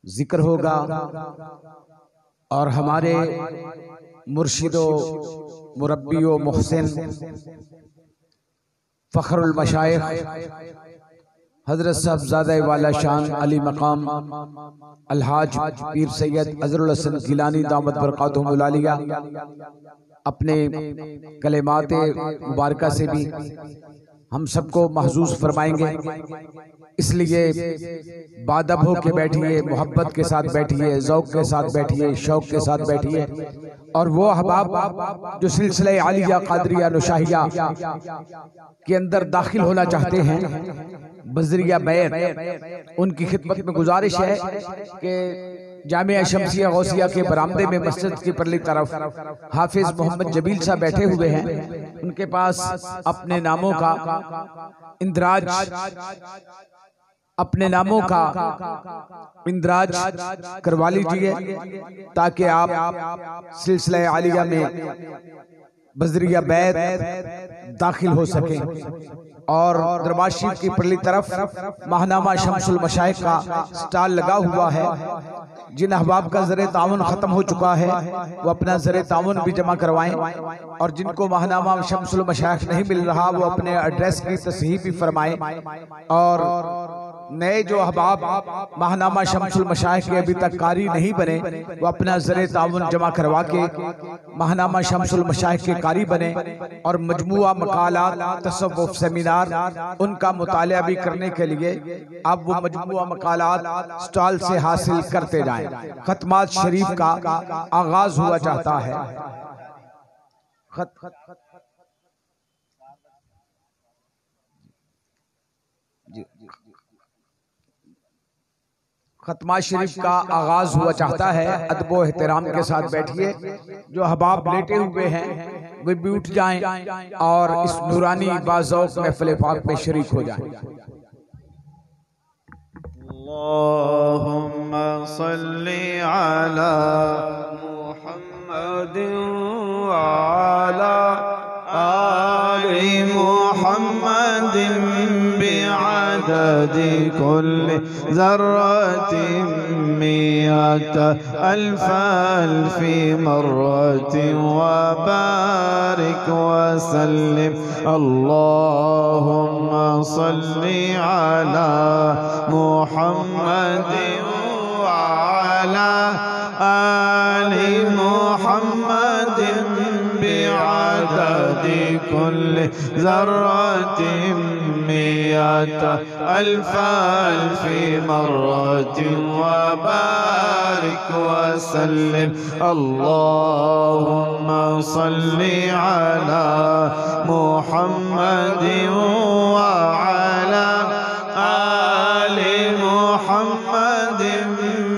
ذکر ہوگا اور ہمارے مرشد و مربی و محسن فخر المشائخ حضرت صاحبزادہ والا شان علی مقام الحاج پیر سید عزر الحسن گیلانی دامت برکاتہم العالیہ اپنے کلمات مبارکہ سے بھی ہم سب کو محظوظ فرمائیں گے، اس لیے بادب ہو کے بیٹھیے، محبت کے ساتھ بیٹھیے، ذوق کے ساتھ بیٹھیے، شوق کے ساتھ بیٹھیے، اور وہ احباب جو سلسلہ عالیہ قادریہ نشاہیہ کے اندر داخل ہونا چاہتے ہیں بذریعہ بیعت، ان کی خدمت میں گزارش ہے کہ جامعہ شمسیہ غوثیہ کے برآمدے میں مسجد کی پرلی طرف حافظ محمد جمیل صاحب بیٹھے ہوئے ہیں، ان کے پاس اپنے ناموں کا اندراج کروا لیجئے تاکہ آپ سلسلہ عالیہ میں بذریعہ بیعت داخل ہو سکیں، اور دربار شریف کی پرلی طرف ماہنامہ شمس المشائخ کا سٹال لگا ہوا ہے۔ جن احباب کا زر تعاون ختم ہو چکا ہے وہ اپنا زر تعاون بھی جمع کروائیں، اور جن کو ماہنامہ شمس المشائخ نہیں مل رہا وہ اپنے ایڈریس کی تصحیح بھی فرمائیں، اور نئے جو احباب ماہنامہ شمس المشائخ کے ابھی تک قاری نہیں بنے وہ اپنا زر تعاون جمع کروا کے ماہنامہ شمس المشائخ کے قاری بنے، اور مجموعہ مقالات تصوف سیمینار ان کا مطالعہ بھی کرنے کے لیے اب وہ مجموعہ مقالات سٹال سے حاصل کرتے جائیں۔ ختمات شریف کا آغاز ہوا چاہتا ہے۔ ختمات شریف کا آغاز ہوا چاہتا ہے، ادب و احترام کے ساتھ بیٹھیے، جو احباب لیٹے ہوئے ہیں وہ بھی اٹھ جائیں اور اس نورانی باذوق محفل پاک میں شریک ہو جائیں۔ اللہم صلی علی محمد وعلی آل محمد بعدد كل ذرة مئة ألف ألف مرة وبارك وسلم اللهم صل على محمد وعلى آل محمد بعدد كل ذرة مئة ألف ألف مرة وبارك وسلم اللهم صل على محمد وعلى آل محمد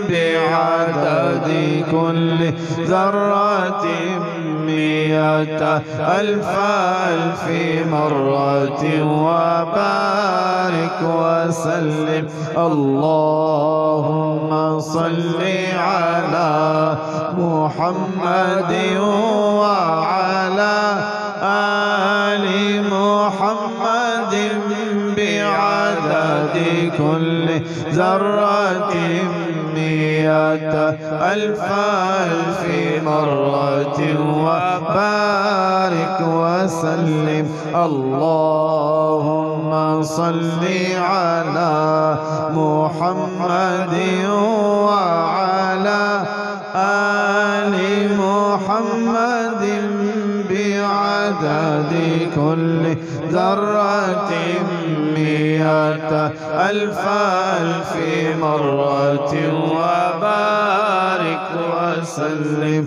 بعدد كل ذرة مئة ألف ألف مرة وبارك وسلم اللهم صل على محمد وعلى آل محمد بعدد كل ذرة مئة ألف ألف مرة وبارك وسلم اللهم صل على محمد وعلى آل محمد بعدد كل ذرة مئة ألف ألف مرة وبارك وسلم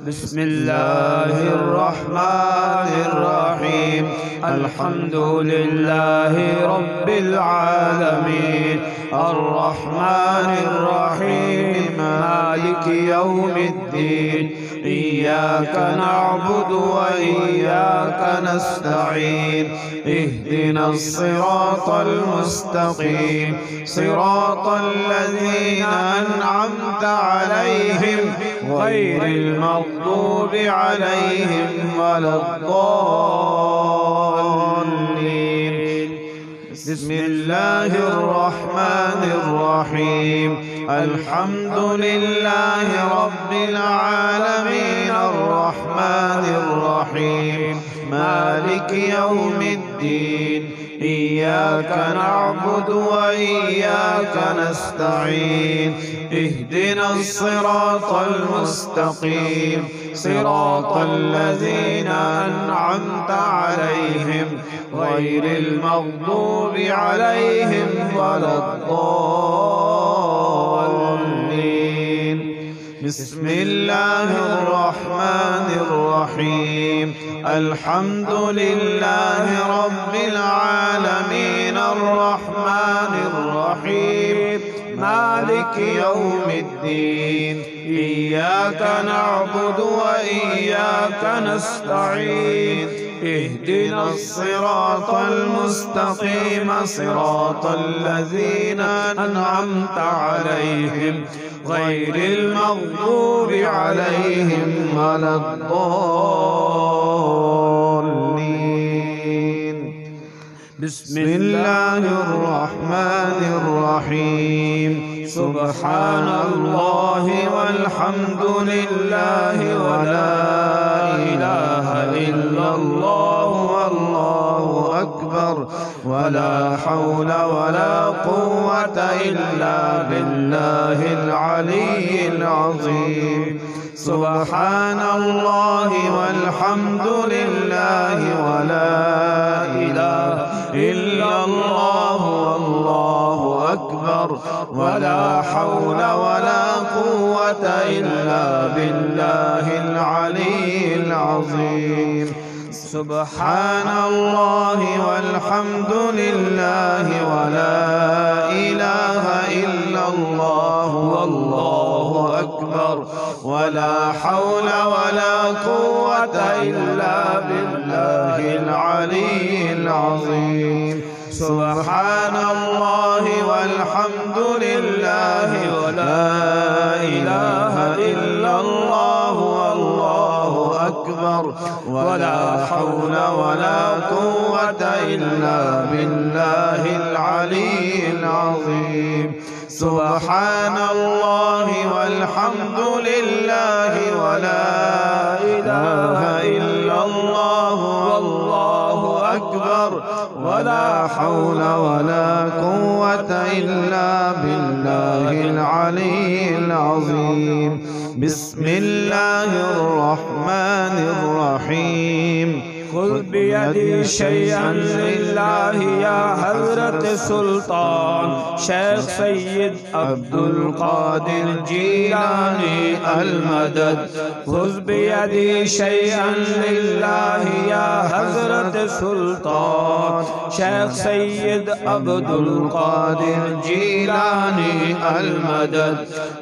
بسم الله الرحمن الرحيم الحمد لله رب العالمين الرحمن الرحيم مالك يوم الدين إياك نعبد وإياك نستعين اهدنا الصراط المستقيم صراط الذين أنعمت عليهم غير المغضوب عليهم ولا الضالين بسم الله الرحمن الرحيم الحمد لله رب العالمين الرحمن الرحيم مالك يوم الدين إياك نعبد وإياك نستعين اهدنا الصراط المستقيم صراط الذين أنعمت عليهم غير المغضوب عليهم ولا الضالين بسم الله الرحمن الرحيم الحمد لله رب العالمين الرحمن الرحيم مالك يوم الدين إياك نعبد وإياك نستعين اهدنا الصراط المستقيم صراط الذين أنعمت عليهم غير المغضوب عليهم ولا الضالين بسم الله الرحمن الرحيم سبحان الله والحمد لله ولا إله إلا الله والله أكبر ولا حول ولا قوة إلا بالله العلي العظيم سبحان الله والحمد لله ولا إله إلا الله والله أكبر ولا حول ولا قوة إلا بالله العلي العظيم سبحان الله والحمد لله ولا إله إلا الله والله أكبر ولا حول ولا قوة إلا بالله العلي العظيم سبحان الله والحمد لله ولا إله إلا الله والله أكبر ولا حول ولا قوة إلا بالله العلي العظيم سبحان الله والحمد لله ولا إله إلا الله والله أكبر ولا حول ولا قوة إلا بالله العلي العظيم بسم الله الرحمن الرحيم خذ بيدي شيئا لله يا حضرت سلطان شیخ سید عبد القادر جیلانی المدد خذ بيدي شيئا لله يا حضرت سلطان شیخ سید عبد القادر جیلانی المدد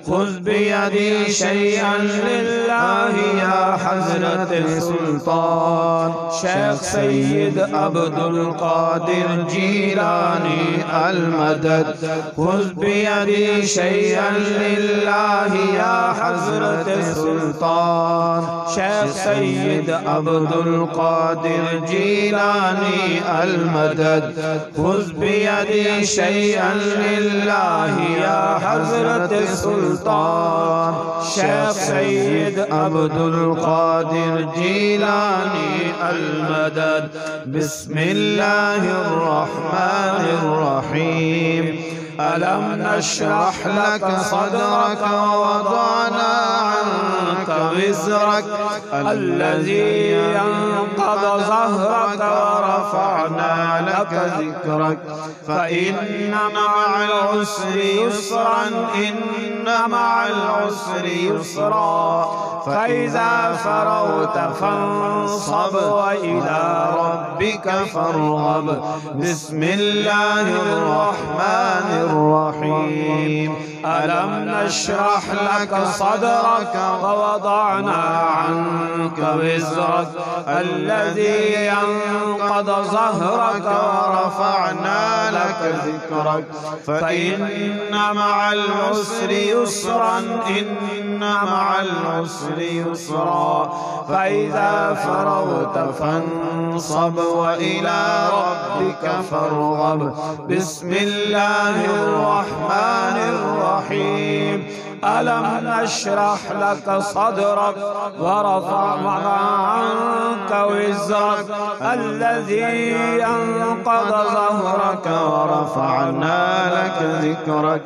خذ بيدي شيئا لله يا حضرت سلطان شیخ سید عبد القادر جیلانی المدد خذ بيدي شيئا لله يا حضرت سلطان شیخ سید عبد القادر جیلانی المدد خذ بيدي شيئا لله يا حضرت سلطان شیخ سید عبد القادر جیلانی المدد بسم الله الرحمن الرحيم ألم نشرح لك صدرك ووضعنا عنك وزرك الذي ينقض ظهرك ورفعنا لك ذكرك فإن مع العسر يسرا إن مع العسر يسرا فإذا فرغت فانصب وإلى ربك فارغب بسم الله الرحمن الرحيم ألم نشرح لك صدرك ووضعنا عنك وزرك الذي ينقض ظهرك ورفعنا لك ذكرك فإن مع العسر يسرا إن مع العسر يسرا فإذا فرغت فانصب وإلى ربك فارغب بسم الله الرحمن الرحيم ألم نشرح لك صدرك ورفعنا عنك وزرك الذي أنقض ظهرك ورفعنا لك ذكرك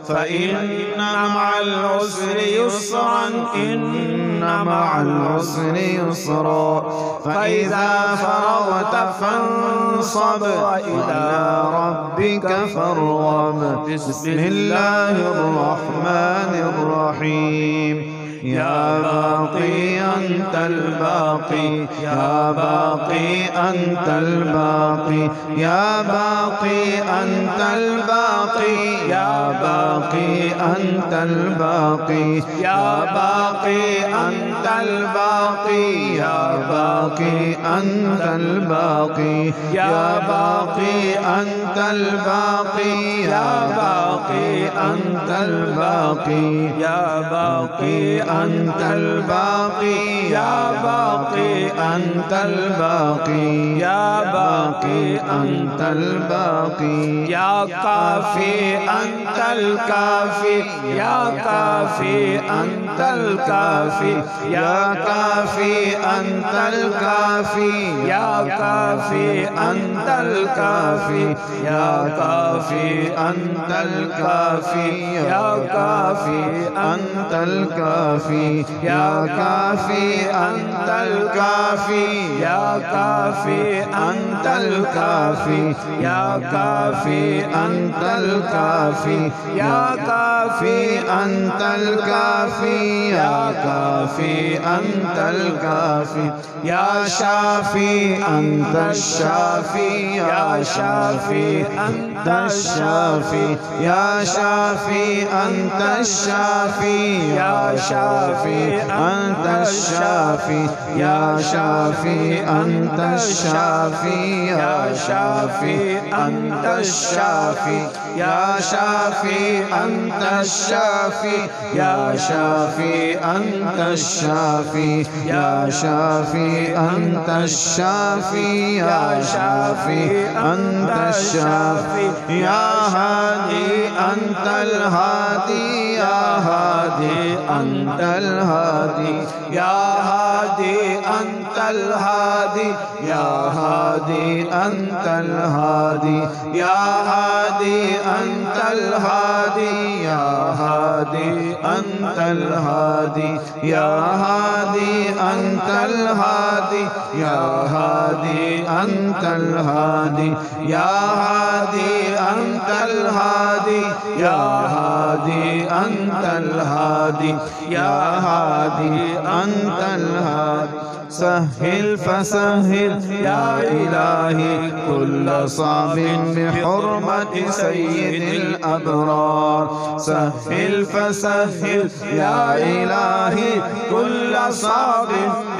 فإن مع العسر يسرا إن مع العسر يسرا فإذا فرغت فانصب وإلى ربك فارغب بسم الله الرحمن الرحيم يا باقي أنت الباقي يا باقي أنت الباقي يا باقي أنت الباقي يا باقي أنت الباقي يا باقي أنت الباقي يا باقي أنت الباقي يا باقي أنت الباقي يا باقي أنت الباقي يا باقي أنت الباقي يا باقي أنت الباقي يا باقي أنت الباقي يا كافي أنت الكافي يا كافي أنت الكافي يا كافي أنت الكافي يا كافي أنت الكافي يا كافي أنت الكافي يا كافي أنت الكافي يا كافي أنت الكافي يا كافي أنت الكافي يا كافي أنت الكافي يا كافي أنت الكافي يا كافي أنت الكافي يا شافي أنت الشافي يا شافي أنت الشافي يا شافي أنت الشافي يا شافي أنت الشافي يا شافي أنت الشافي يا شافي أنت الشافي يا شافي أنت الشافي يا شافي أنت الشافي يا شافي أنت الشافي يا شافي أنت الشافي يا هادي أنت الهادي يا هادي أنت الهادي يا هادي أنت الهادي يا هادي أنت الهادي يا هادي أنت الهادي يا هادي أنت الهادي يا هادي أنت الهادي يا هادي أنت الهادي يا هادي أنت الهادي يا هادي أنت الهادي يا هادي أنت الهادي سهل فسهل يا إلهي كل صعب بحرمة سيد الأبرار سهل فسهل يا إلهي كل صعب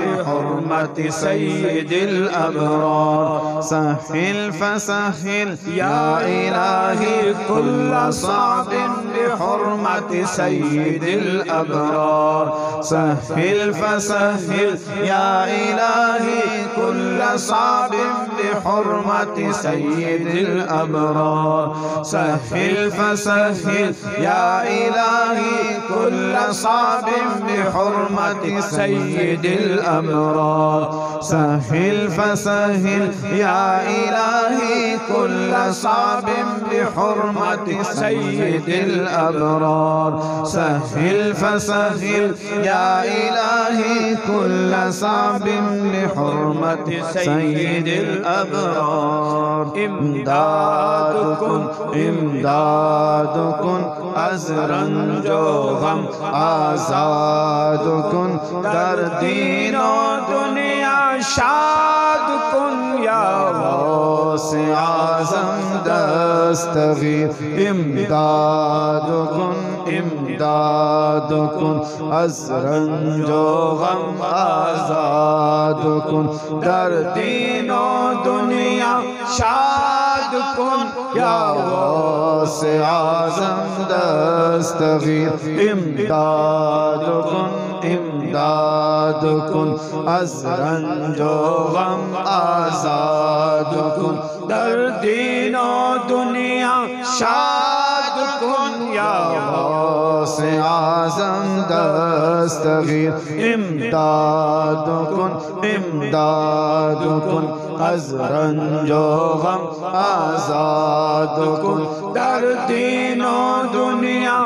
بحرمة سيد الأبرار سهل فسهل يا إلهي كل صعب بحرمة سيد الأبرار سهل فسهل يا إلهي كل صعب بحرمة سيد الأبرار سهل فسهل يا إلهي كل صعب بحرمة سيد الأبرار سهل فسهل يا إلهي كل صعب بحرمة سيد الأبرار سهل فسهل يا إلهي كل صعب بحرمة سيد الأبرار امدادكم امدادكم ازرن جو غم آزادکن در دین و دنیا شاد کن یا غوث اعظم دستگیر امداد کن امداد کن از رنج و غم آزاد کن در دین و دنیا شاد کن یا غوث اعظم دستگیر امداد کن امداد کن از رنج و غم آزاد کن در دین و دنیا شاد کن یا غوث اعظم دستگیر امداد کن امداد کن از رنج و غم آزاد کن در دین و دنیا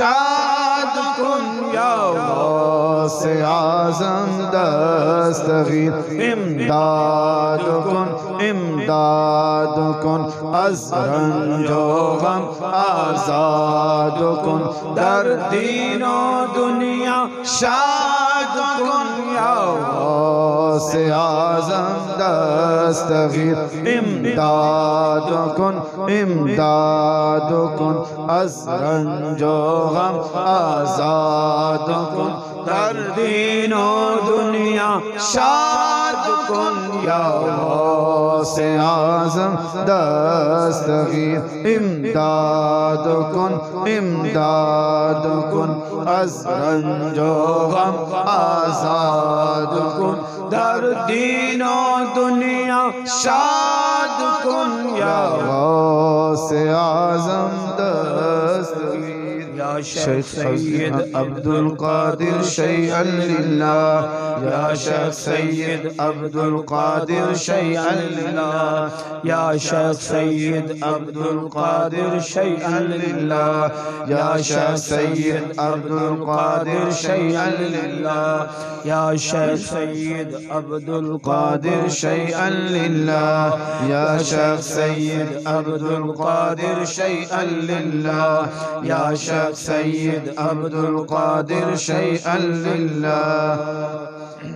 شاد کن یا غوث اعظم دستگیر امداد کن امداد کن از رنج و غم آزاد کن در دین و دنیا شاد کن یا غوث اعظم دستگیر امداد کن امداد کن از رنج و غم آزاد کن در دین و دنیا شاد کن یا غوث اعظم دستگیر امداد کن امداد کن از رنج و غم آزاد کن در دین و دنیا شاد کن یا غوث اعظم دستگیر یا شیخ سید عبدالقادر شیئا للہ یا شیخ سید عبدالقادر شیئا للہ یا شیخ سید عبدالقادر شیئا للہ یا شیخ سید عبدالقادر شیئا للہ یا شیخ سید عبدالقادر شیئا للہ یا شیخ سید عبدالقادر شیئا للہ یا شیخ سید عبدالقادر شیئا للہ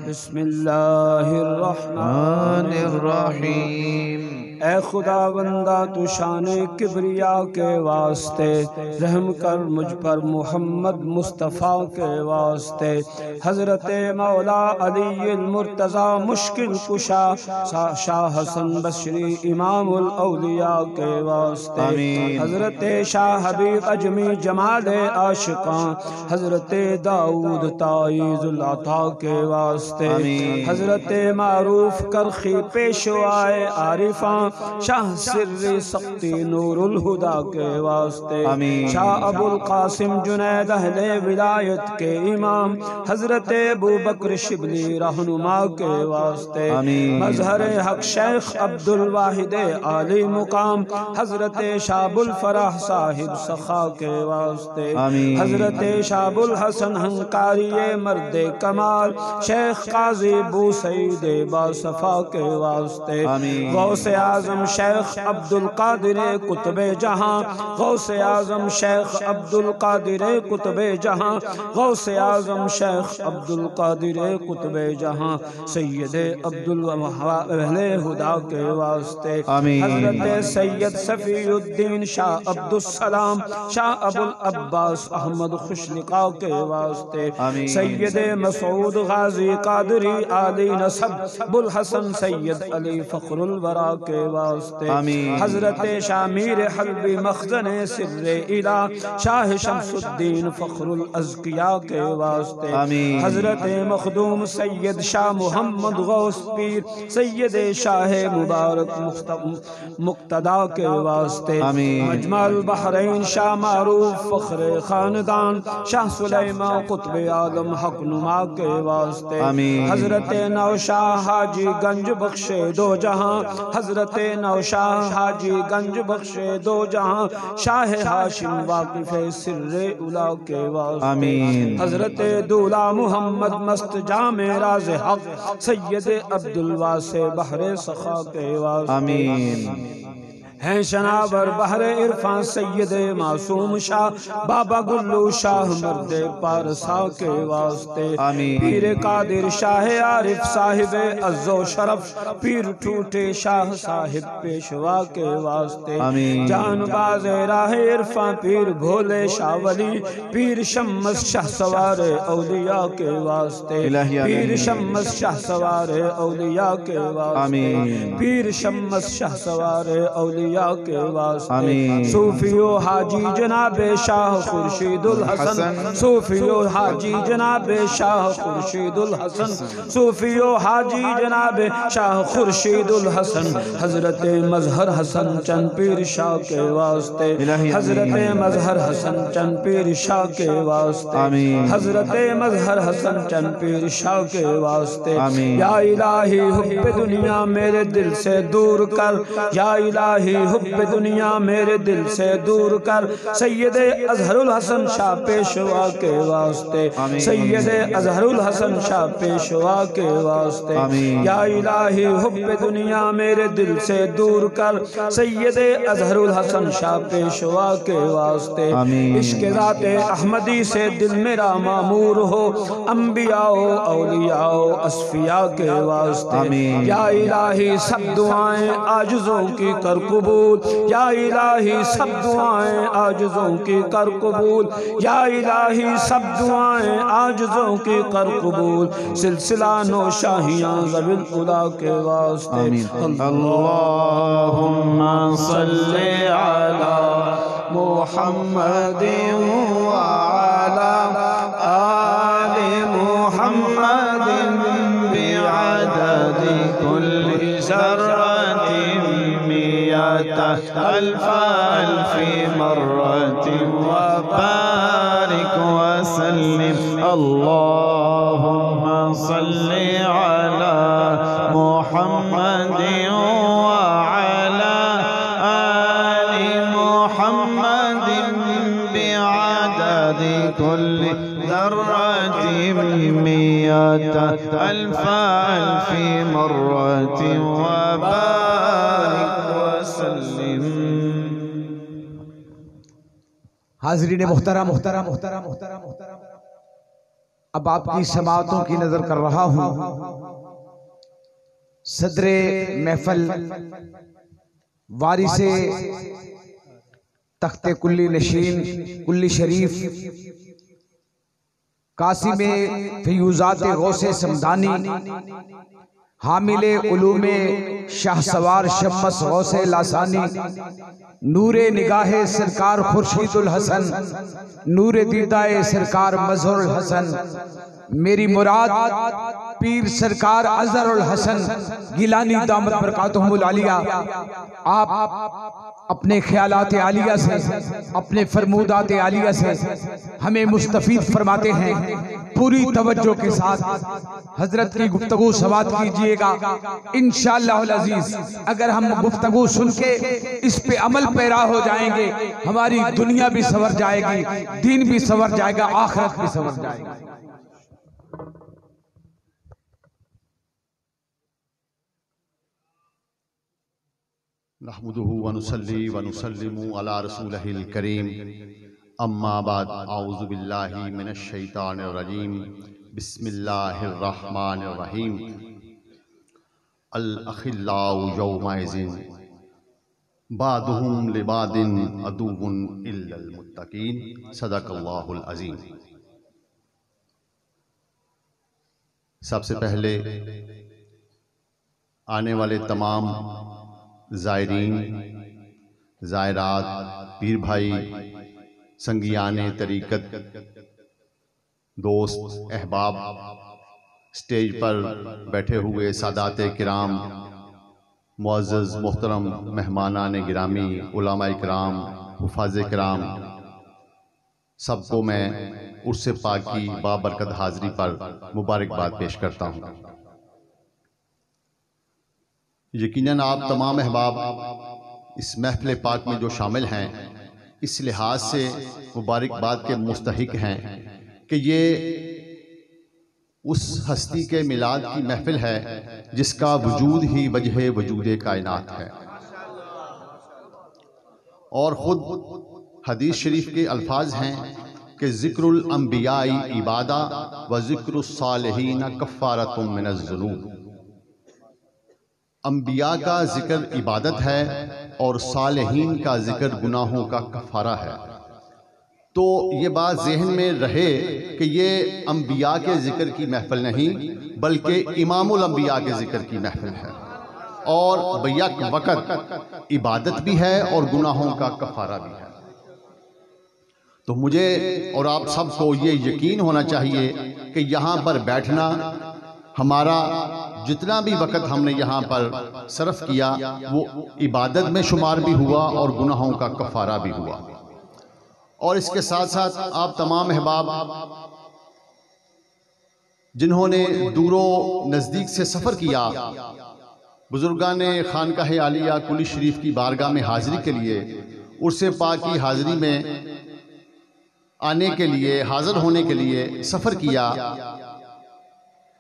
بسم اللہ الرحمن الرحیم اے خدا بندہ تو شان کبریا کے واسطے رحم کر مجھ پر محمد مصطفیٰ کے واسطے حضرت مولا علی المرتضی مشکل کشا شاہ حسن بصری امام الاولیاء کے واسطے حضرت شاہ حبیب اجمی جمال عاشقاں حضرت داؤد تائز العطا کے واسطے حضرت معروف کرخی پیشوائے عارفاں شاہ سر سختی نور الہدا کے واسطے شاہ ابو القاسم جنید اہل ولایت کے امام حضرت ابو بکر شبلی رہنما کے واسطے مظہر حق شیخ عبد الواحد عالی مقام حضرت شاہ ابو الفرح صاحب سخا کے واسطے حضرت شاہ ابو الحسن ہنکاری مرد کمال شیخ قاضی بو سعید باصفا کے واسطے غوث اعظم شیخ عبد القادر قطب جہاں غوث اعظم شیخ عبد القادر قطب جہاں غوث اعظم شیخ عبد القادر قطب جہاں سید عبد اہل ہدا کے واسطے حضرت سید صفی الدین شاہ عبد السلام شاہ ابو العباس احمد خوشلقاء کے واسطے سید مسعود غازی قادری عالی نصب ابو الحسن سید علی فخر الورا کے واسطے حضرت شاہ میر حلبی مخزن سر الہ شاہ شمس الدین فخر الازکیاء کے واسطے حضرت مخدوم سید شاہ محمد غوث پیر سید شاہ مبارک مقتدا کے واسطے مجمع البحرین شاہ معروف فخر خاندان شاہ سلیمان قطب عالم حق نما کے واسطے حضرت نوشاہ حاجی گنج بخش دو جہاں حضرت نوشاہ حاجی گنج بخش دو جہاں شاہ ہاشم واقف سر اولا کے واسطے حضرت دولا محمد مست جامع راز حق سید عبدالواسع بحر سخا کے واسطے ہیں شناور بحر عرفان سید معصوم شاہ بابا گلو شاہ مرد پارسا کے واسطے آمین۔ پیر قادر شاہ عارف صاحب عز و شرف پیر ٹوٹے شاہ صاحب پیشوا کے واسطے آمین۔ جان باز راہ عرفان پیر بھولے شاہ ولی پیر شمس شاہ سوار اولیاء کے واسطے الہی آمین۔ پیر شمس شاہ سوار اولیاء کے واسطے آمین۔ پیر شمس شاہ سوار اولیاء کے واسطے آمین۔ صوفی و حاجی جناب شاہ خورشید الحسن صوفی و حاجی جناب شاہ خورشید الحسن صوفی و حاجی جناب شاہ خورشید الحسن حضرت مظہر حسن چند پیر شاہ کے واسطے حضرت مظہر حسن چند پیر شاہ کے واسطے آمین۔ حضرت مظہر حسن چند پیر شاہ کے واسطے آمین۔ یا الہی حب دنیا میرے دل سے دور کر یا الہی حب دنیا میرے دل سے دور کر سید اظہر الحسن شاہ پیشوا کے واسطے سید اظہر الحسن شاہ پیشوا کے واسطے یا الہی حب دنیا میرے دل سے دور کر سید اظہر الحسن شاہ پیشوا کے واسطے عشق ذات احمدی سے دل میرا معمور ہو انبیاء و اولیاء و اصفیاء کے واسطے یا الہی سب دعائیں عاجزوں کی کر قبول یا الہی سب دعائیں عاجزوں کی کر قبول یا الہی سب دعائیں عاجزوں کی کر قبول سلسلہ نو شاہیاں ذوی العلا کے واسطے اللہم صلی علی محمد وعلی آل محمد بعدد كل ذرة مئة ألف مرة وبارك وسلم اللهم صل على محمد وعلى آل محمد بعدد كل ذرة مئة ألف مرة وبارك وسلم حاضرین محترم اب آپ کی سماعتوں کی نظر کر رہا ہوں صدر محفل وارث تخت کلی نشین کلی شریف قاسم فیوزات غوث سمدانی حامل علوم شاہ سوار شمس غوث لاسانی نور نگاہ سرکار خورشید الحسن نور دیدہ سرکار مظہر الحسن میری مراد پیر سرکار اظہر الحسن گیلانی دامت برکاتہم العالیہ آپ اپنے خیالات عالیہ سے اپنے فرمودات عالیہ سے ہمیں مستفید فرماتے ہیں پوری توجہ کے ساتھ حضرت کی گفتگو سماعت کیجئے گا انشاءاللہ العزیز اگر ہم گفتگو سن کے اس پہ عمل پیرا ہو جائیں گے ہماری دنیا بھی سنور جائے گی دین بھی سنور جائے گا آخرت بھی سنور جائے گی نحمده ونصلي ونسلم على رسوله الكريم اما بعد اعوذ بالله من الشیطان الرجیم بسم اللہ الرحمن الرحیم الاخلاء یومئذ بعضهم لبعض عدو الا المتقین صدق اللہ العظیم۔ سب سے پہلے آنے والے تمام زائرین زائرات پیر بھائی سنگیان طریقت دوست احباب سٹیج پر بیٹھے ہوئے سادات کرام معزز محترم مہمانان گرامی علماء کرام حفاظ کرام سب کو میں عرس پاک کی بابرکت حاضری پر مبارکباد پیش کرتا ہوں۔ یقیناً آپ تمام احباب اس محفل پاک میں جو شامل ہیں اس لحاظ سے مبارکباد کے مستحق ہیں کہ یہ اس ہستی کے میلاد کی محفل ہے جس کا وجود ہی وجہ وجود کائنات ہے۔ اور خود حدیث شریف کے الفاظ ہیں کہ ذکر الانبیاء عبادہ و ذکر الصالحین کفارۃ من الذنوب، انبیاء کا ذکر عبادت ہے اور صالحین کا ذکر گناہوں کا کفارہ ہے۔ تو یہ بات ذہن میں رہے کہ یہ انبیاء کے ذکر کی محفل نہیں بلکہ امام الانبیاء کے ذکر کی محفل ہے، اور بیک وقت عبادت بھی ہے اور گناہوں کا کفارہ بھی ہے۔ تو مجھے اور آپ سب کو یہ یقین ہونا چاہیے کہ یہاں پر بیٹھنا، ہمارا جتنا بھی وقت ہم نے یہاں پر صرف کیا وہ عبادت میں شمار بھی ہوا اور گناہوں کا کفارہ بھی ہوا۔ اور اس کے ساتھ ساتھ آپ تمام احباب جنہوں نے دور و نزدیک سے سفر کیا، بزرگان خانقاہ عالیہ کلی شریف کی بارگاہ میں حاضری کے لیے، عرس پاک کی حاضری میں آنے کے لیے، حاضر ہونے کے لیے سفر کیا،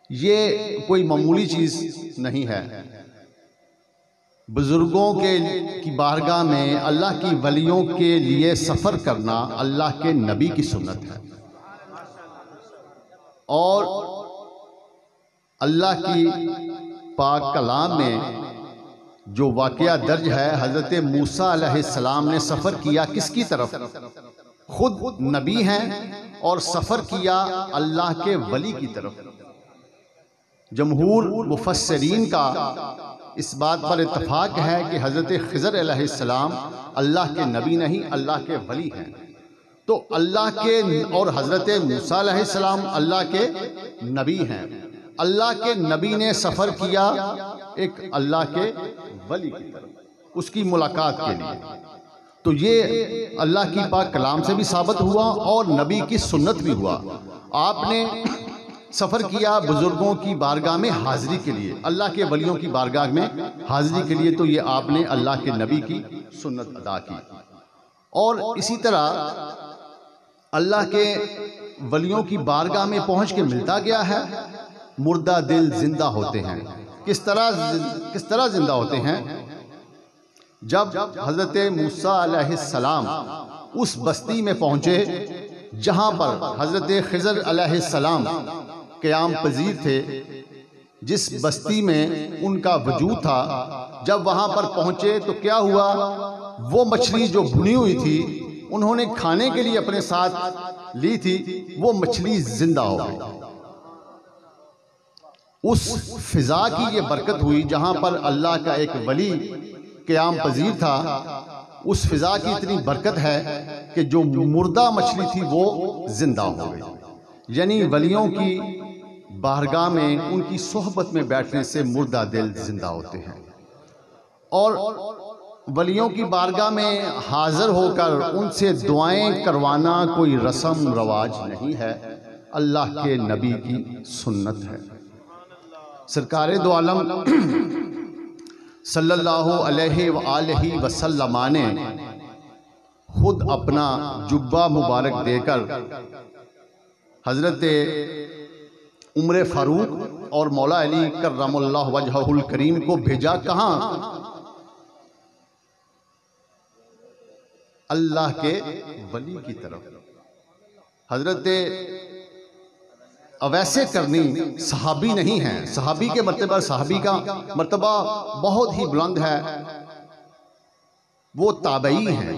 یہ کوئی معمولی چیز نہیں ہے۔ بزرگوں کی بارگاہ میں اللہ کی ولیوں کے لیے سفر کرنا اللہ کے نبی کی سنت ہے، اور اللہ کی پاک کلام میں جو واقعہ درج ہے، حضرت موسیٰ علیہ السلام نے سفر کیا کس کی طرف؟ خود نبی ہیں اور سفر کیا اللہ کے ولی کی طرف۔ جمہور مفسرین کا اس بات پر اتفاق ہے کہ حضرت خضر علیہ السلام اللہ کے نبی نہیں، اللہ کے ولی ہیں۔ تو اللہ کے اور حضرت موسیٰ علیہ السلام اللہ کے نبی ہیں۔ اللہ کے نبی نے سفر کیا ایک اللہ کے ولی کی طرف، اس کی ملاقات کے لیے۔ تو یہ اللہ کی پاک کلام سے بھی ثابت ہوا اور نبی کی سنت بھی ہوا۔ آپ نے سفر کیا بزرگوں کی بارگاہ میں حاضری کے لیے، اللہ کے ولیوں کی بارگاہ میں حاضری کے لیے، تو یہ آپ نے اللہ کے نبی کی سنت ادا کی۔ اور اسی طرح اللہ کے ولیوں کی بارگاہ میں پہنچ کے ملتا گیا ہے، مردہ دل زندہ ہوتے ہیں۔ کس طرح زندہ ہوتے ہیں؟ جب حضرت موسیٰ علیہ السلام اس بستی میں پہنچے جہاں پر حضرت خضر علیہ السلام قیام پذیر تھے، جس بستی میں ان کا وجود تھا، جب وہاں پر پہنچے تو کیا ہوا؟ وہ مچھلی جو بھنی ہوئی تھی انہوں نے کھانے کے لیے اپنے ساتھ لی تھی، وہ مچھلی زندہ ہو گئی۔ اس فضا کی یہ برکت ہوئی جہاں پر اللہ کا ایک ولی قیام پذیر تھا، اس فضا کی اتنی برکت ہے کہ جو مردہ مچھلی تھی وہ زندہ ہو گئی۔ یعنی ولیوں کی بارگاہ میں ان کی صحبت میں بیٹھنے سے مردہ دل زندہ ہوتے ہیں۔ اور ولیوں کی بارگاہ میں حاضر ہو کر ان سے دعائیں کروانا کوئی رسم رواج نہیں ہے، اللہ کے نبی کی سنت ہے۔ سرکار دو عالم صلی اللہ علیہ وآلہ وسلم نے خود اپنا جبہ مبارک دے کر حضرت عمر فاروق اور مولا علی کرم اللہ وجہہ الکریم کو بھیجا کہاں؟ اللہ کے ولی کی طرف۔ حضرت اویس کرنی صحابی نہیں ہیں، صحابی کے مرتبہ، صحابی کا مرتبہ بہت ہی بلند ہے، وہ تابعی ہیں۔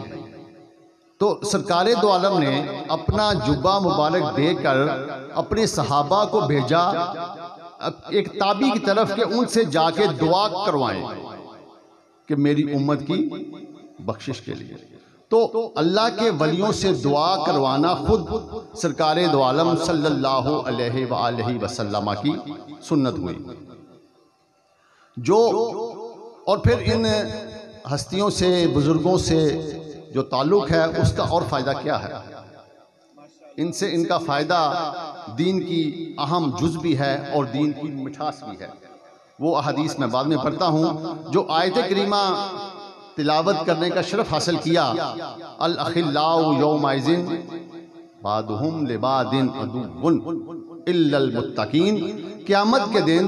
تو سرکار دو عالم نے اپنا جبہ مبارک دے کر اپنے صحابہ کو بھیجا ایک تابعی کی طرف کہ ان سے جا کے دعا کروائیں کہ میری امت کی بخشش کے لیے۔ تو اللہ کے ولیوں سے دعا کروانا خود سرکار دو عالم صلی اللہ علیہ وآلہ وسلم کی سنت ہوئی۔ اور پھر ان ہستیوں سے، بزرگوں سے جو تعلق ہے اس کا اور فائدہ کیا ہے؟ ان کا فائدہ دین کی اہم جز بھی ہے اور دین کی مٹھاس بھی ہے۔ وہ احادیث میں بعد میں پڑھتا ہوں جو آیت کریمہ تلاوت کرنے کا شرف حاصل کیا، الاخلاء یومئذ بعضهم لبعض عدو الا المتقین، قیامت کے دن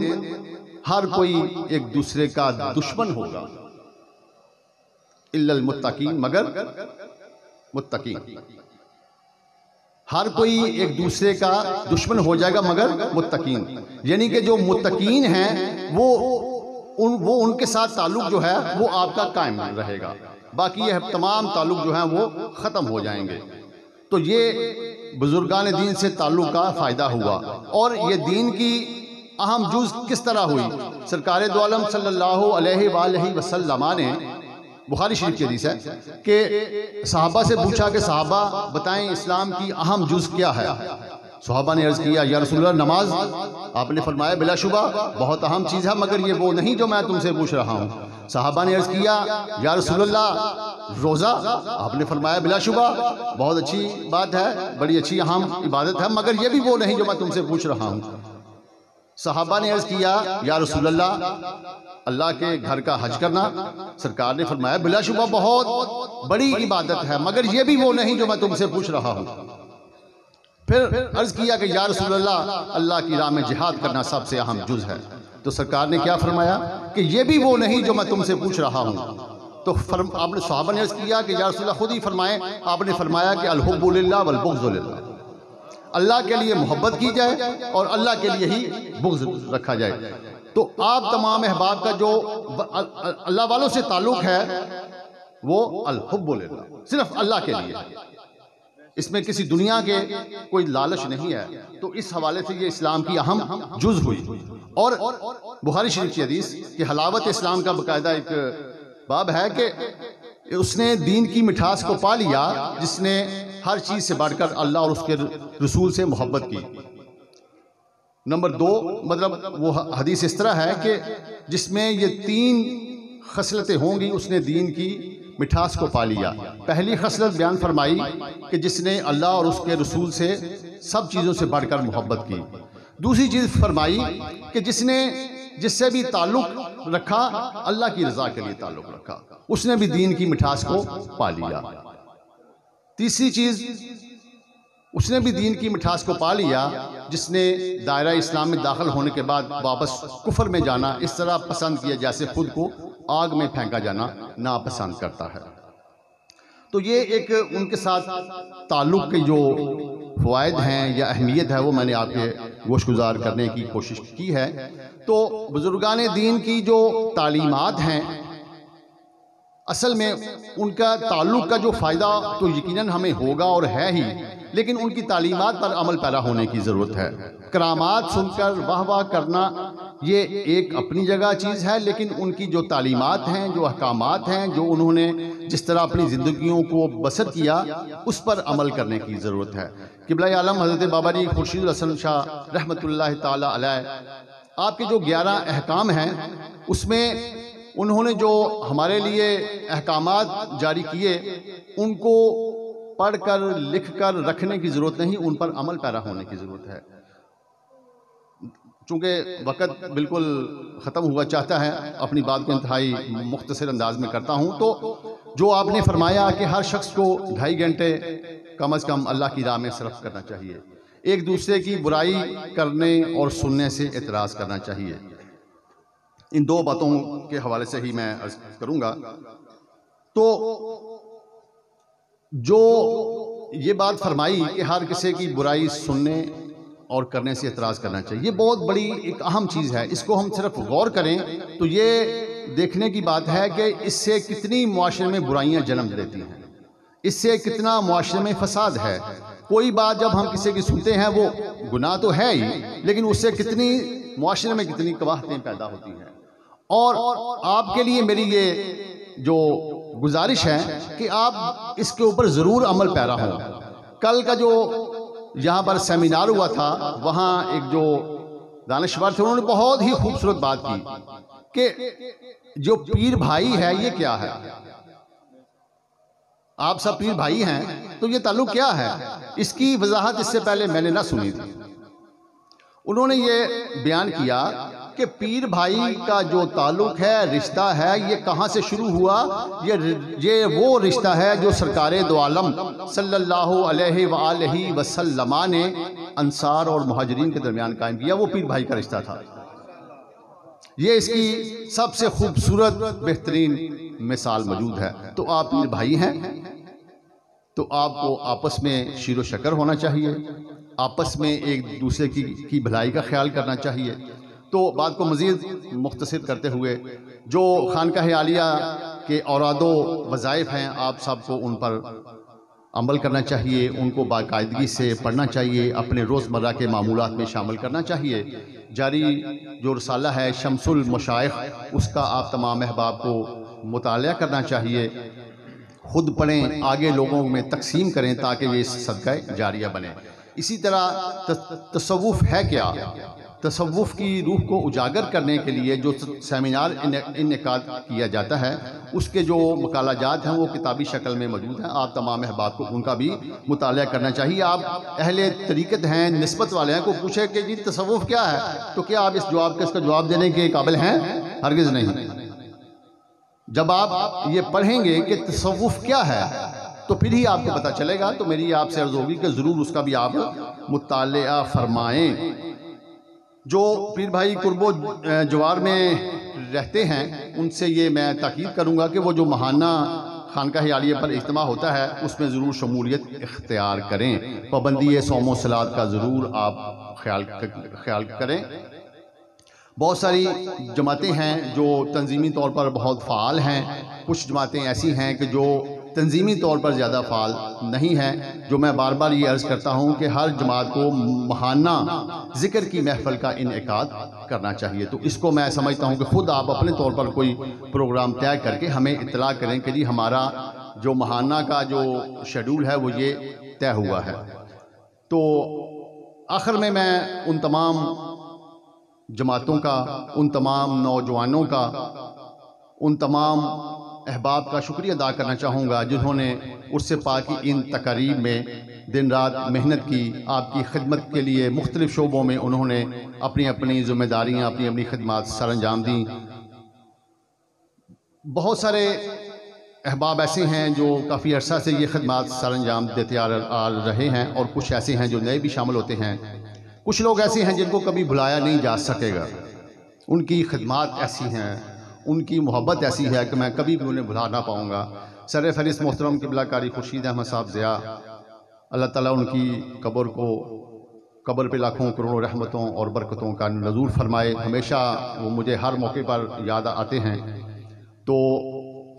ہر کوئی ایک دوسرے کا دشمن ہوگا الا المتقین، مگر متقین۔ ہر کوئی ایک دوسرے کا دشمن ہو جائے گا مگر متقین، یعنی کہ جو متقین ہیں وہ ان کے ساتھ تعلق جو ہے وہ آپ کا قائم رہے گا، باقی یہ تمام تعلق جو ہیں وہ ختم ہو جائیں گے۔ تو یہ بزرگان دین سے تعلق کا فائدہ ہوا، اور یہ دین کی اہم جز کس طرح ہوئی؟ سرکار دو عالم صلی اللہ علیہ وآلہ وسلم نے، بخاری شریف کی حدیث ہے کہ صحابہ سے پوچھا کہ صحابہ بتائیں اسلام کی اہم جز کیا ہے؟ صحابہ نے عرض کیا یا رسول اللہ نماز۔ آپ نے فرمایا بلا شبہ بہت اہم چیز ہے، مگر یہ وہ نہیں جو میں تم سے پوچھ رہا ہوں۔ صحابہ نے عرض کیا یا رسول اللہ روزہ۔ آپ نے فرمایا بلا شبہ بہت اچھی بات ہے، بڑی اچھی اہم عبادت ہے، مگر یہ بھی وہ نہیں جو میں تم سے پوچھ رہا ہوں۔ صحابہ نے عرض کیا یا رسول اللہ کے گھر کا حج کرنا۔ سرکار نے فرمایا بلا شبہ بہت بڑی عبادت ہے، مگر یہ بھی وہ نہیں جو میں تم سے پوچھ رہا ہوں۔ پھر عرض کیا کہ یا رسول اللہ کی راہ میں جہاد کرنا سب سے اہم جز ہے۔ تو سرکار نے کیا فرمایا کہ یہ بھی وہ نہیں جو میں تم سے پوچھ رہا ہوں۔ تو آپ نے صحابہ نے عرض کیا کہ یا رسول اللہ خود ہی فرمائیں۔ آپ نے فرمایا کہ الحب للہ والبغض للہ، اللہ کے لیے محبت کی جائے اور اللہ کے لیے ہی بغض رکھا جائے۔ تو آپ تمام احباب کا جو اللہ والوں سے تعلق ہے وہ الحب للہ، صرف اللہ کے لیے، اس میں کسی دنیا کے کوئی لالچ نہیں ہے۔ تو اس حوالے سے یہ اسلام کی اہم جز ہوئی۔ اور بخاری شریف کی حدیث کہ حلاوت اسلام کا باقاعدہ ایک باب ہے کہ اس نے دین کی مٹھاس کو پا لیا جس نے ہر چیز سے بڑھ کر اللہ اور اس کے رسول سے محبت کی۔ نمبر 2 مطلب وہ حدیث اس طرح ہے کہ جس میں یہ 3 خصلتیں ہوں گی اس نے دین کی مٹھاس کو پا لیا۔ پہلی خصلت بیان فرمائی کہ جس نے اللہ اور اس کے رسول سے سب چیزوں سے بڑھ کر محبت کی۔ دوسری چیز فرمائی کہ جس سے بھی تعلق رکھا اللہ کی رضا کے لیے تعلق رکھا، اس نے بھی دین کی مٹھاس کو پا لیا۔ تیسری چیز اس نے بھی دین کی مٹھاس کو پا لیا جس نے دائرہ اسلام میں داخل ہونے کے بعد واپس کفر میں جانا اس طرح پسند کیا جیسے خود کو آگ میں پھینکا جانا ناپسند کرتا ہے۔ تو یہ ایک ان کے ساتھ تعلق کے جو فوائد ہیں یا اہمیت ہے وہ میں نے آپ کے گوش گزار کرنے کی کوشش کی ہے۔ تو بزرگان دین کی جو تعلیمات ہیں اصل میں ان کا تعلق کا جو فائدہ تو یقیناً ہمیں ہوگا اور ہے ہی، لیکن ان کی تعلیمات پر عمل پیرا ہونے کی ضرورت ہے۔ کرامات سن کر واہ واہ کرنا یہ ایک اپنی جگہ چیز ہے، لیکن ان کی جو تعلیمات ہیں، جو احکامات ہیں، جو انہوں نے جس طرح اپنی زندگیوں کو بسر کیا اس پر عمل کرنے کی ضرورت ہے۔ قبلہ عالم حضرت بابا جی خورشید الحسن شاہ رحمۃ اللہ تعالی علیہ، آپ کے جو 11 احکام ہیں اس میں انہوں نے جو ہمارے لیے احکامات جاری کیے ان کو پڑھ کر لکھ کر رکھنے کی ضرورت نہیں، ان پر عمل پیرا ہونے کی ضرورت ہے۔ چونکہ وقت بالکل ختم ہوا چاہتا ہے، اپنی بات کو انتہائی مختصر انداز میں کرتا ہوں۔ تو جو آپ نے فرمایا کہ ہر شخص کو 2.5 گھنٹے کم از کم اللہ کی راہ میں صرف کرنا چاہیے، ایک دوسرے کی برائی کرنے اور سننے سے اعتراض کرنا چاہیے، ان 2 باتوں کے حوالے سے ہی میں عرض کروں گا۔ تو جو یہ بات فرمائی کہ ہر کسی کی برائی سننے اور کرنے سے اعتراض کرنا چاہیے، یہ بہت بڑی ایک اہم چیز ہے۔ اس کو ہم صرف غور کریں تو یہ دیکھنے کی بات ہے کہ اس سے کتنی معاشرے میں برائیاں جنم دیتی ہیں، اس سے کتنا معاشرے میں فساد ہے۔ کوئی بات جب ہم کسی کی سنتے ہیں وہ گناہ تو ہے ہی، لیکن اس سے کتنی معاشرے میں کتنی قباحتیں پیدا ہوتی ہیں۔ اور آپ کے لیے میری یہ جو گزارش ہے کہ آپ اس کے اوپر ضرور عمل پیرا ہوں۔ کل کا جو یہاں پر سیمینار ہوا تھا وہاں ایک جو دانشور تھے انہوں نے بہت ہی خوبصورت بات کی کہ جو پیر بھائی ہے یہ کیا ہے؟ آپ سب پیر بھائی ہیں تو یہ تعلق کیا ہے؟ اس کی وضاحت اس سے پہلے میں نے نہ سنی تھی۔ انہوں نے یہ بیان کیا کہ پیر بھائی کا جو تعلق ہے، رشتہ ہے، یہ کہاں سے شروع ہوا؟ یہ وہ رشتہ ہے جو سرکار دو عالم صلی اللہ علیہ وآلہ وسلم نے انصار اور مہاجرین کے درمیان قائم کیا، وہ پیر بھائی کا رشتہ تھا۔ یہ اس کی سب سے خوبصورت بہترین مثال موجود ہے۔ تو آپ پیر بھائی ہیں تو آپ کو آپس میں شیر و شکر ہونا چاہیے، آپس میں ایک دوسرے کی بھلائی کا خیال کرنا چاہیے۔ تو بات کو مزید مختصر کرتے ہوئے جو خانقاہ عالیہ کے اوراد و وظائف ہیں آپ سب کو ان پر عمل کرنا چاہیے، ان کو باقاعدگی سے پڑھنا چاہیے، اپنے روزمرہ کے معمولات میں شامل کرنا چاہیے۔ جاری جو رسالہ ہے شمس المشائخ، اس کا آپ تمام احباب کو مطالعہ کرنا چاہیے، خود پڑھیں، آگے لوگوں میں تقسیم کریں تاکہ یہ صدقہ جاریہ بنے۔ اسی طرح تصوف ہے کیا؟ تصوف کی روح کو اجاگر کرنے کے لیے جو سیمینار انعقاد کیا جاتا ہے، اس کے جو مقالہ جات ہیں وہ کتابی شکل میں موجود ہیں، آپ تمام احباب کو ان کا بھی مطالعہ کرنا چاہیے۔ آپ اہل طریقت ہیں، نسبت والے ہیں، کو پوچھے کہ جی تصوف کیا ہے تو کیا آپ اس کا جواب دینے کے قابل ہیں؟ ہرگز نہیں۔ جب آپ یہ پڑھیں گے کہ تصوف کیا ہے تو پھر ہی آپ کو پتہ چلے گا۔ تو میری آپ سے عرض ہوگی کہ ضرور اس کا بھی آپ مطالعہ فرمائیں۔ جو پیر بھائی قرب و جوار میں رہتے ہیں ان سے یہ میں تاکید کروں گا کہ وہ جو ماہانہ خانقاہ عالیہ پر اجتماع ہوتا ہے اس میں ضرور شمولیت اختیار کریں، پابندی صوم و صلات کا ضرور آپ خیال کریں۔ بہت ساری جماعتیں ہیں جو تنظیمی طور پر بہت فعال ہیں، کچھ جماعتیں ایسی ہیں کہ جو تنظیمی طور پر زیادہ فعال نہیں ہیں۔ جو میں بار بار یہ عرض کرتا ہوں کہ ہر جماعت کو ماہانہ ذکر کی محفل کا انعقاد کرنا چاہیے۔ تو اس کو میں سمجھتا ہوں کہ خود آپ اپنے طور پر کوئی پروگرام طے کر کے ہمیں اطلاع کریں کہ جی ہمارا جو ماہانہ کا جو شیڈول ہے وہ یہ طے ہوا ہے۔ تو آخر میں ان تمام جماعتوں کا، ان تمام نوجوانوں کا، ان تمام احباب کا شکریہ ادا کرنا چاہوں گا جنہوں نے عرس پاک کی ان تقاریب میں دن رات محنت کی، آپ کی خدمت کے لیے مختلف شعبوں میں انہوں نے اپنی اپنی ذمہ داریاں، اپنی خدمات سر انجام دیں۔ بہت سارے احباب ایسے ہیں جو کافی عرصہ سے یہ خدمات سر انجام دیتے آ رہے ہیں، اور کچھ ایسے ہیں جو نئے بھی شامل ہوتے ہیں۔ کچھ لوگ ایسے ہیں جن کو کبھی بھلایا نہیں جا سکے گا، ان کی خدمات ایسی ہیں، ان کی محبت ایسی ہے کہ میں کبھی بھی انہیں بھلا نہ پاؤں گا۔ سر فہرست محترم قبلہ کاری خورشید احمد صاحب ضیاء، اللہ تعالیٰ ان کی قبر پہ لاکھوں کروڑوں رحمتوں اور برکتوں کا نزول فرمائے۔ ہمیشہ وہ مجھے ہر موقع پر یاد آتے ہیں۔ تو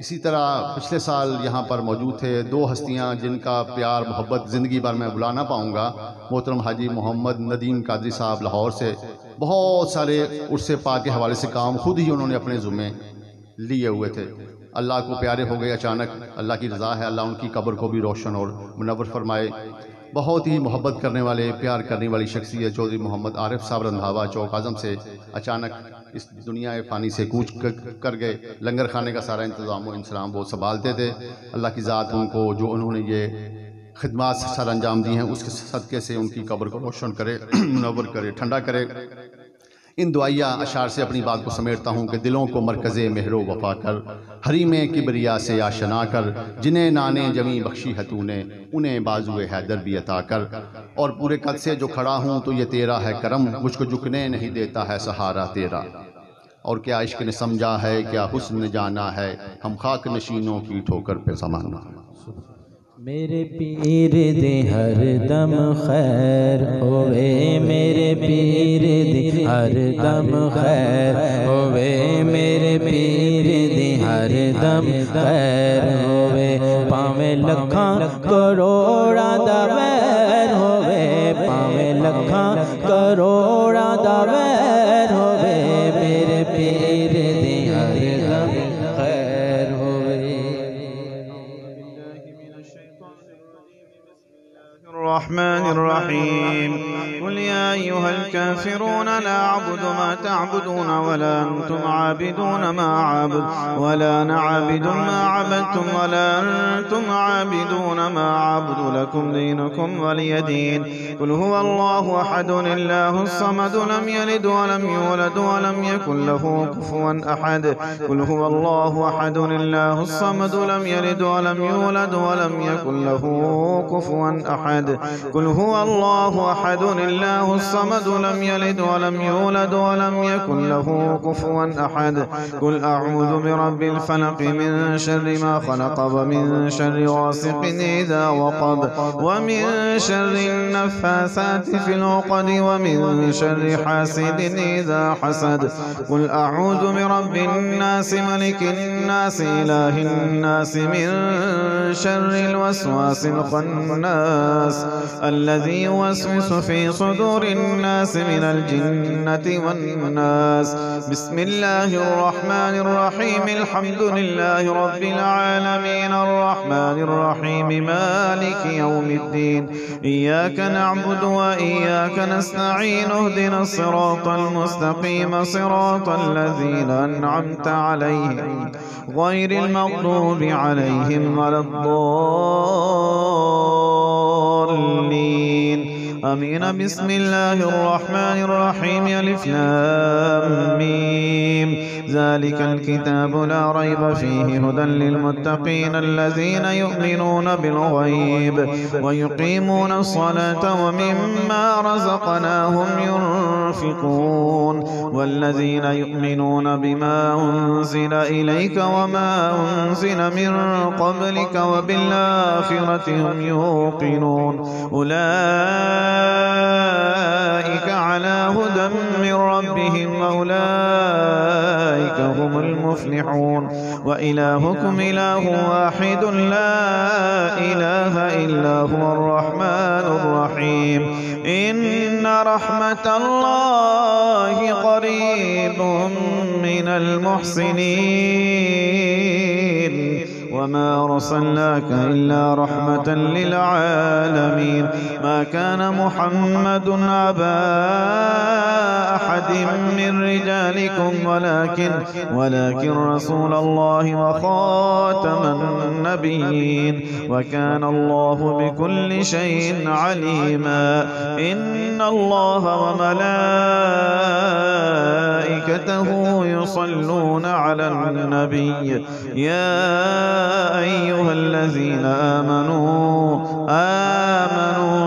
اسی طرح پچھلے سال یہاں پر موجود تھے دو ہستیاں جن کا پیار محبت زندگی بھر میں بھلا نہ پاؤں گا۔ محترم حاجی محمد ندیم قادری صاحب لاہور سے، بہت سارے عرس پاک کے حوالے سے کام خود ہی انہوں نے اپنے ذمے لیے ہوئے تھے، اللہ کو پیارے ہو گئے اچانک۔ اللہ کی رضا ہے اللہ ان کی قبر کو بھی روشن اور منور فرمائے۔ بہت ہی محبت کرنے والے، پیار کرنے والی شخصیت چودھری محمد عارف صاحب رندھاوا چوک اعظم سے اچانک اس دنیا فانی سے کوچ کر گئے۔ لنگر خانے کا سارا انتظام و انسلام وہ سنبھالتے تھے۔ اللہ کی ذات ان کو جو انہوں نے یہ خدمات سر انجام دی ہیں اس کے صدقے سے ان کی قبر کو روشن کرے، منور کرے، ٹھنڈا کرے۔ ان دعائیہ اشعار سے اپنی بات کو سمیٹتا ہوں کہ دلوں کو مرکز مہر و وفا کر، حریم کبریا سے آشنا کر، جنہیں نانے جمی بخشی ہے تو نے، انہیں بازو حیدر بھی عطا کر۔ اور پورے قد سے جو کھڑا ہوں تو یہ تیرا ہے کرم، مجھ کو جھکنے نہیں دیتا ہے سہارا تیرا۔ اور کیا عشق نے سمجھا ہے، کیا حسن نے جانا ہے، ہم خاک نشینوں کی ٹھوکر پہ زمانہ۔ میرے پیر دے ہر دم خیر ہوئے، میرے پیر دے ہر دم خیر ہوئے، میرے پیر دے ہر دم خیر ہوئے، پاویں لکھاں کروڑاں دا ویر ہوئے، پاویں لکھاں کروڑاں دا ویر ہوئے، میرے پیر دے ہر دم خیر ہوئے۔ الرحمن الرحيم قل يا أيها الكافرون لا أعبد ما تعبدون ولا أنتم عابدون ما أعبد ولا أنا عابد ما عبدتم ولا أنتم عابدون ما أعبد لكم دينكم ولي دين قل هو الله أحد الله الصمد لم يلد ولم يولد ولم يكن له كفوا أحد قل هو الله أحد الله الصمد لم يلد ولم يولد ولم يكن له كفوا أحد قل هو الله أحد الله الله الصمد لم يلد ولم يولد ولم يكن له كفوا أحد قل أعوذ برب الفلق من شر ما خلق ومن شر غاسق إذا وقب ومن شر النفاثات في العقد ومن شر حاسد إذا حسد قل أعوذ برب الناس ملك الناس إله الناس من شر الوسواس الخناس الذي يوسوس في صدور الناس من الجنة والناس بسم الله الرحمن الرحيم الحمد لله رب العالمين الرحمن الرحيم مالك يوم الدين إياك نعبد وإياك نستعين اهدنا الصراط المستقيم صراط الذين أنعمت عليهم غير المغضوب عليهم ولا الضالين آمين بسم الله الرحمن الرحيم ألف لام ميم ذلك الكتاب لا ريب فيه هدى للمتقين الذين يؤمنون بالغيب ويقيمون الصلاة ومما رزقناهم ينفقون والذين يؤمنون بما أنزل إليك وما أنزل من قبلك وبالآخرة هم يوقنون أولئك على هدى من ربهم وأولئك هم المفلحون وإلهكم إله واحد لا إله إلا هو الرحمن الرحيم إن رحمة الله قريب من المحسنين وما أرسلناك إلا رحمة للعالمين ما كان محمد أبا أحد من رجالكم ولكن رسول الله وخاتم النبيين وكان الله بكل شيء عليما إن الله وملائكته يصلون على النبي يا أيها الذين آمنوا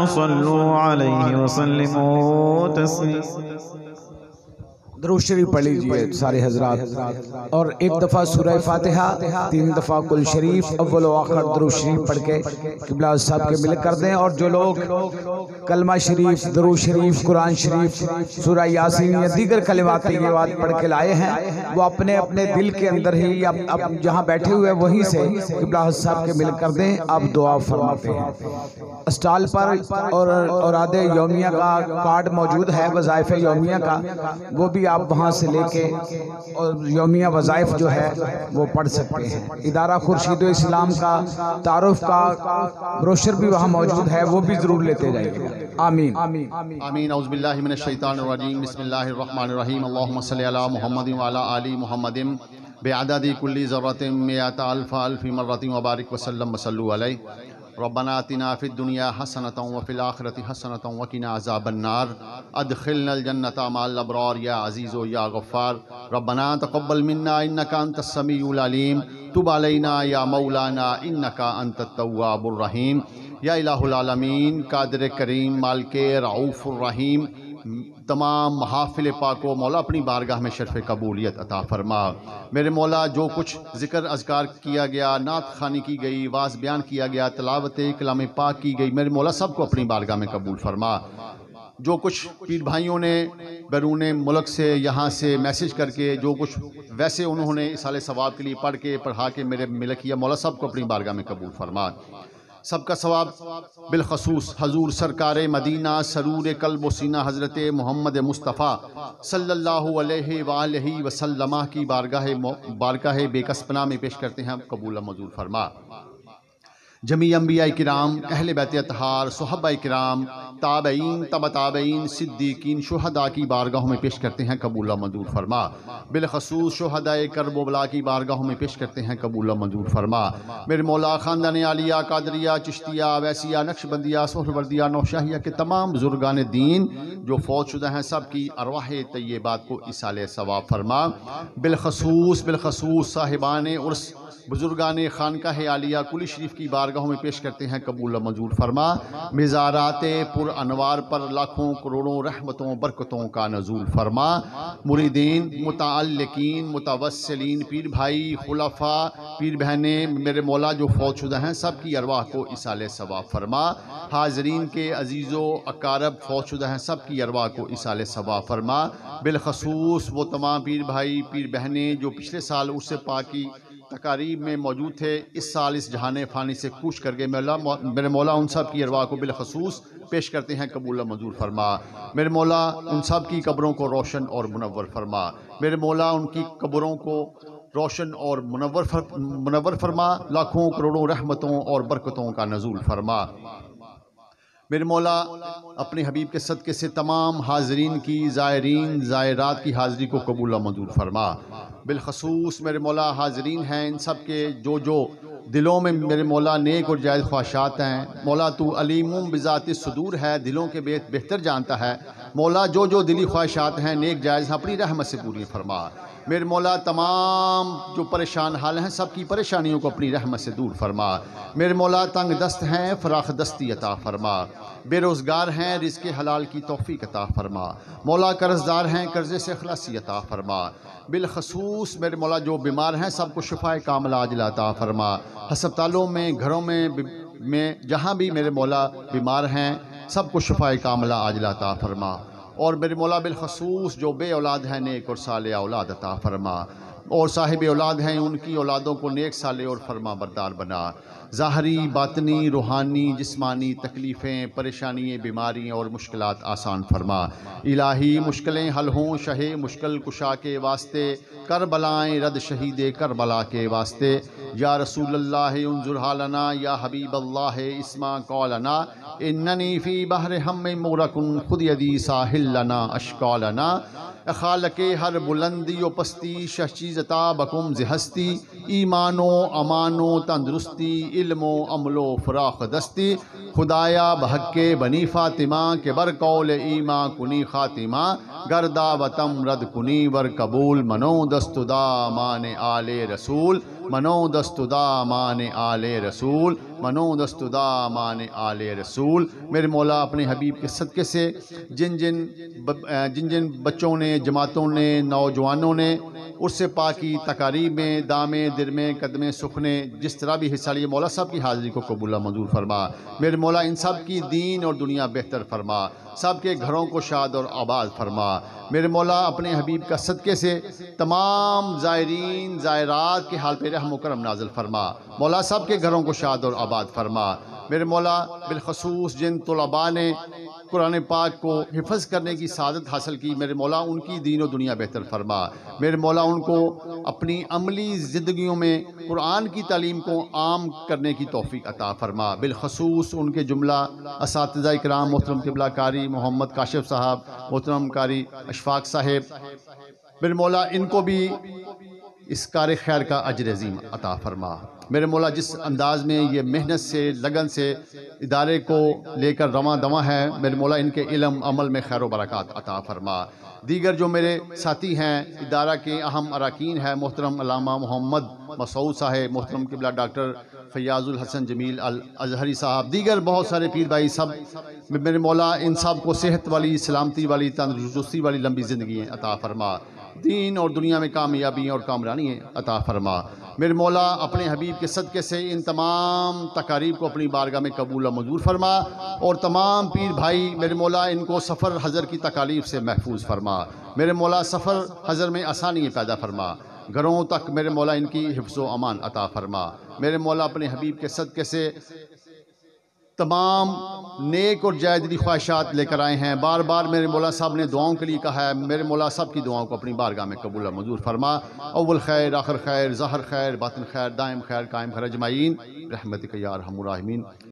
صلوا عليه وسلموا تسليما درود شریف پڑھ لیجئے سارے حضرات اور ایک دفعہ سورہ فاتحہ 3 دفعہ کل شریف اول و آخر درود شریف پڑھ کے قبلہ صاحب کے ملک کر دیں اور جو لوگ کلمہ شریف درود شریف قرآن شریف سورہ یاسین یا دیگر کلمات طیبات پڑھ کے لائے ہیں وہ اپنے اپنے دل کے اندر ہی اب جہاں بیٹھے ہوئے وہیں سے قبلہ صاحب کے ملک کر دیں آپ دعا فرماتے ہیں اسٹال پر اور اوراد یومیہ کا کارڈ موجود ہے وظائف یومیہ کا وہ بھی آپ وہاں سے لے کے اور یومیہ وظائف جو ہے وہ پڑھ سکتے ہیں ادارہ خورشید اسلام کا تعارف کا بروشر بھی وہاں موجود ہے وہ بھی ضرور لیتے جائیں گے آمین آمین اعوذ باللہ من الشیطان الرجیم بسم اللہ الرحمن الرحیم اللہم صلی علی محمد وعلی آل محمد بعدد کل ذرۃ مئۃ الف الف مرۃ وبارک وسلم وصلوا علیہ ربنا آتنا فی الدنیا حسنۃ وفی الآخرۃ حسنۃ وقنا عذاب النار ادخلنا الجنۃ مع الابرار یا عزیز یا غفار ربنا تقبل منا انک انت السمیع العلیم تب علینا یا مولانا انک انت التواب الرحیم یا الہ العالمین قادر کریم مالک رعوف الرحیم تمام محافل پاک و مولا اپنی بارگاہ میں شرف قبولیت عطا فرما میرے مولا جو کچھ ذکر اذکار کیا گیا نعت خوانی کی گئی واعظ بیان کیا گیا تلاوت کلام پاک کی گئی میرے مولا سب کو اپنی بارگاہ میں قبول فرما جو کچھ پیر بھائیوں نے بیرون ملک سے یہاں سے میسیج کر کے جو کچھ ویسے انہوں نے اصال ثواب کے لیے پڑھ کے پڑھا کے میرے ملک کیا مولا سب کو اپنی بارگاہ میں قبول فرما سب کا ثواب بالخصوص حضور سرکار مدینہ سرور قلب و سینہ حضرت محمد مصطفیٰ صلی اللہ علیہ وآلہ وسلم کی بارگاہ بے کس پناہ میں پیش کرتے ہیں قبول منظور فرما جمیع انبیاء کرام اہل بیت اطہار صحابہ کرام تابعین تبع تابعین صدیقین شہداء کی بارگاہوں میں پیش کرتے ہیں قبول منظور فرما بالخصوص شہداء کرب و بلا کی بارگاہوں میں پیش کرتے ہیں قبول منظور فرما میرے مولا خاندان عالیہ قادریہ چشتیہ ویسیہ نقشبندیہ سہروردیہ نوشاہیہ کے تمام بزرگان دین جو فوت شدہ ہیں سب کی ارواح طیبات کو ایصال ثواب فرما بالخصوص صاحبان عرس بزرگان خانقاہ عالیہ کلی شریف کی بارگاہ بارگاہوں میں پیش کرتے ہیں، قبول و منظور فرما۔ مزارات پر انوار پر لاکھوں کروڑوں رحمتوں برکتوں کا نزول فرما۔ مریدین، متعلقین، متوسلین، پیر بھائی، خلفاء، پیر بہنیں، میرے مولا جو فوت شدہ ہیں سب کی ارواح کو ایصال ثواب فرما۔ حاضرین کے عزیز و اقارب فوت شدہ ہیں سب کی ارواح کو ایصال ثواب فرما۔ بالخصوص وہ تمام پیر بھائی، پیر بہنیں جو پچھلے سال عرس پاک کی تقاریب میں موجود تھے، اس سال اس جہان فانی سے کوچ کر گئے، میرے مولا ان سب کی ارواح کو بالخصوص پیش کرتے ہیں، قبول و منظور فرما۔ میرے مولا ان سب کی قبروں کو روشن اور منور فرما۔ میرے مولا ان کی قبروں کو روشن اور منور فرما، لاکھوں کروڑوں رحمتوں اور برکتوں کا نزول فرما۔ میرے مولا اپنے حبیب کے صدقے سے تمام حاضرین کی، زائرین زائرات کی حاضری کو قبول و منظور فرما۔ بالخصوص میرے مولا حاضرین ہیں ان سب کے جو دلوں میں میرے مولا نیک اور جائز خواہشات ہیں، مولا تو علیم بذات الصدور ہے، دلوں کے بہتر جانتا ہے، مولا جو دلی خواہشات ہیں نیک جائز ہیں اپنی رحمت سے پوری فرما۔ میرے مولا تمام جو پریشان حال ہیں سب کی پریشانیوں کو اپنی رحمت سے دور فرما۔ میرے مولا تنگ دست ہیں، فراخ دستی عطا فرما۔ بے روزگار ہیں، رزق حلال کی توفیق عطا فرما۔ مولا قرض دار ہیں، قرضے سے خلاصی عطا فرما۔ بالخصوص میرے مولا جو بیمار ہیں سب کو شفائے کاملہ عاجلہ عطا فرما۔ ہسپتالوں میں، گھروں میں جہاں بھی میرے مولا بیمار ہیں سب کو شفائے کاملہ عاجلہ عطا فرما۔ اور میرے مولا بالخصوص جو بے اولاد ہیں نیک اور صالح اولاد عطا فرما، اور صاحب اولاد ہیں ان کی اولادوں کو نیک صالح اور فرما بردار بنا۔ ظاہری، باطنی، روحانی، جسمانی تکلیفیں، پریشانییں، بیماریاں اور مشکلات آسان فرما۔ الہی مشکلیں حل ہوں شہ مشکل کشا کے واسطے، کربلائیں رد شہید کربلا کے واسطے۔ یا رسول اللہ انظر حالنا، یا حبیب اللہ اسمع قولنا، اننی فی بحر ہم مغرق خود یدی ساحل لنا اشکالنا۔ خالق ہر بلندی و پستی، شہ چیز عطا بکم ز ہستی، ایمان و امان و تندرستی، علم و عمل و فراخ دستی۔ خدایا بحق بنی فاطمہ کے بر قول ایمان کنی خاتمہ، گردا وطم رد کنی ور قبول، منو دستدا مان آل رسول، منو دستدا مان آل رسول، منو دستدا مان آل رسول۔ میرے مولا اپنے حبیب کے صدقے سے جن جن بچوں نے، جماعتوں نے، نوجوانوں نے عرس پاک کی تقاریب میں دامے درمے قدمے سکھنے جس طرح بھی حصہ لیے، مولا سب کی حاضری کو قبول و منظور فرما۔ میرے مولا ان سب کی دین اور دنیا بہتر فرما، سب کے گھروں کو شاد اور آباد فرما۔ میرے مولا اپنے حبیب کا صدقے سے تمام زائرین زائرات کے حال پہ رحم و کرم نازل فرما، مولا سب کے گھروں کو شاد اور آباد فرما۔ میرے مولا بالخصوص جن طلباء نے قرآن پاک کو حفظ کرنے کی سعادت حاصل کی، میرے مولا ان کی دین و دنیا بہتر فرما۔ میرے مولا ان کو اپنی عملی زندگیوں میں قرآن کی تعلیم کو عام کرنے کی توفیق عطا فرما۔ بالخصوص ان کے جملہ اساتذہ اکرام محترم قبلہ کاری محمد کاشف صاحب، محترم کاری اشفاق صاحب، میرے مولا ان کو بھی اس کار خیر کا اجر عظیم عطا فرما۔ میرے مولا جس انداز میں یہ محنت سے، لگن سے ادارے کو لے کر رواں دواں ہے، میرے مولا ان کے علم عمل میں خیر و برکات عطا فرما۔ دیگر جو میرے ساتھی ہیں ادارہ کے اہم اراکین ہیں، محترم علامہ محمد مسعود صاحب، محترم قبلہ ڈاکٹر فیاض الحسن جمیل الازہری صاحب، دیگر بہت سارے پیر بھائی، سب میرے مولا ان سب کو صحت والی، سلامتی والی، تندرستی والی لمبی زندگی عطا فرما، دین اور دنیا میں کامیابیاں اور کامرانی عطا فرما۔ میرے مولا اپنے حبیب کے صدقے سے ان تمام تقاریب کو اپنی بارگاہ میں قبول و منظور فرما، اور تمام پیر بھائی میرے مولا ان کو سفر حضر کی تکالیف سے محفوظ فرما۔ میرے مولا سفر حضر میں آسانی پیدا فرما، گھروں تک میرے مولا ان کی حفظ و امان عطا فرما۔ میرے مولا اپنے حبیب کے صدقے سے تمام نیک اور جائز دلی خواہشات لے کر آئے ہیں، بار بار میرے مولا صاحب نے دعاؤں کے لیے کہا ہے، میرے مولا سب کی دعاؤں کو اپنی بارگاہ میں قبول و منظور فرما۔ اول خیر، آخر خیر، ظاہر خیر، باطن خیر، دائم خیر، قائم خیر اجمعین، رحمتک یا ارحم الراحمین۔